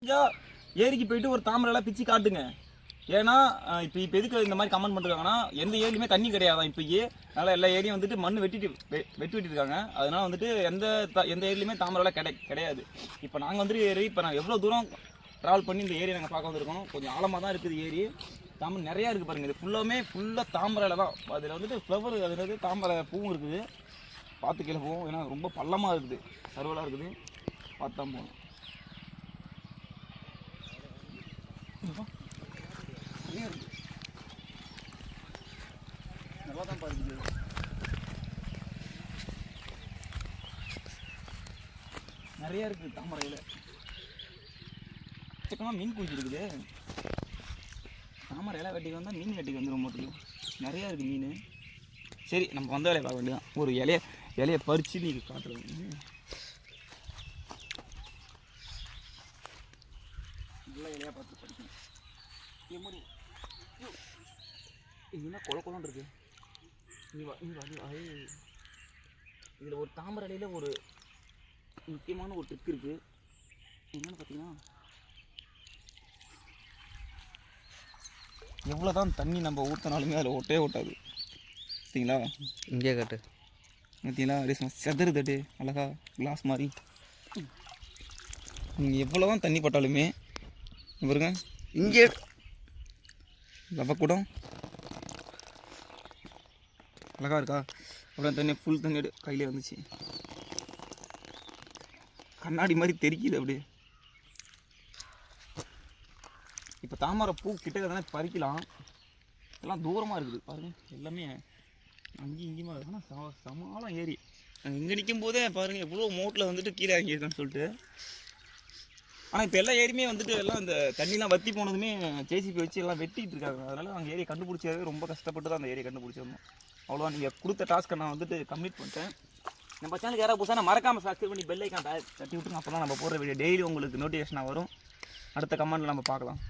முடிஞ்சால் ஏரிக்கு போயிட்டு ஒரு தாமரைலாம் பிச்சு காட்டுங்க. ஏன்னா இப்போ எதுக்கு இந்த மாதிரி கமெண்ட் பண்ணுறாங்கன்னா, எந்த ஏரியுமே தண்ணி கிடையாதான் இப்போயே. அதனால் எல்லா ஏரியும் வந்துட்டு மண் வெட்டிட்டு இருக்காங்க. அதனால் வந்துட்டு எந்த ஏரியிலுமே தாமரைலாம் கிடையாது. இப்போ நாங்கள் வந்துட்டு இப்போ நான் எவ்வளோ தூரம் ட்ராவல் பண்ணி இந்த ஏரியை நாங்கள் பார்க்க வந்திருக்கோம். கொஞ்சம் ஆழமாக தான் இருக்குது ஏரி. தாமரை நிறையா இருக்குது பாருங்கள். இது ஃபுல்லாக தாமரையில் தான். அதில் வந்துட்டு ஃப்ளவர், அதில் வந்து தாமரை பூவும் இருக்குது. பார்த்து கீழே போவோம், ஏன்னா ரொம்ப பள்ளமாக இருக்குது, சர்வலாக இருக்குது, பார்த்து தான் போகணும். நல்லா தான் பாருக்குது. நிறையா இருக்குது தாமரையில். சக்கமாக மீன் குஞ்சு இருக்குது. தாமரை இலை வெட்டிக்கு வந்தால் மீன் வெட்டிக்கு வந்துடும் மட்டும். நிறையா இருக்குது மீன். சரி, நம்ம வந்த வேலையை பார்க்க வேண்டியதான். ஒரு இலையை பறித்து நீங்கள் காட்டுறது நல்ல இலையாக பார்த்து பறிக்கணும். இது என்ன குளம் இருக்கு. இதில் ஒரு தாமரை இலையில் ஒரு முக்கியமான ஒரு ட்ரிக் இருக்குது. என்னென்னு பார்த்தீங்கன்னா, எவ்வளோ தான் தண்ணி நம்ம ஊற்றினாலுமே அதில் ஒட்டவே ஓட்டாது. பார்த்தீங்களா? இங்கே காட்டு. பார்த்தீங்களா? அப்படியே செதறு தட்டு அழகா கிளாஸ் மாதிரி. நீங்கள் எவ்வளோ தான் தண்ணி பட்டாலுமே பாருங்க, இங்கே லவக்கூடம் அழகா இருக்கா? அப்புறம் தண்ணி ஃபுல் தண்ணி கையிலே வந்துச்சு. கண்ணாடி மாதிரி தெரிக்குது அப்படியே. இப்போ தாமரை பூ கிட்ட தானே பறிக்கலாம். எல்லாம் தூரமாக இருக்குது பாருங்கள். எல்லாமே அங்கேயும் இங்கேயுமா இருக்குன்னா சமாளம் ஏரி. நாங்கள் இங்கே நிற்கும் போதே பாருங்கள் எவ்வளோ மோட்டில் வந்துட்டு கீழே இறங்கியிருக்கான்னு சொல்லிட்டு. ஆனால் இப்போ எல்லா ஏரியுமே வந்துட்டு எல்லாம் இந்த தண்ணிலாம் வற்றி போனதுமே ஜேசிபி வச்சு எல்லாம் வெட்டிகிட்டு இருக்காங்க. அதனால் நாங்கள் ஏரியை கண்டுபிடிச்சதே ரொம்ப கஷ்டப்பட்டு தான் அந்த ஏரியை கண்டுபிடிச்சிருந்தோம். அவ்வளோதான். நீங்கள் கொடுத்த டாஸ்க்கை நான் வந்துட்டு கம்ப்ளீட் பண்ணிட்டேன். நம்ம சேனலுக்கு யாராவது புதுசாக மறக்காமல் சப்ஸ்கிரைப் பண்ணி பெல் ஐக்கான் தட்டி விட்டுருங்க. அப்போ தான் நம்ம போடுற வீடியோ டெய்லி உங்களுக்கு நோட்டிஃபிகேஷனாக வரும். அடுத்த கமெண்ட்டில் நம்ம பார்க்கலாம்.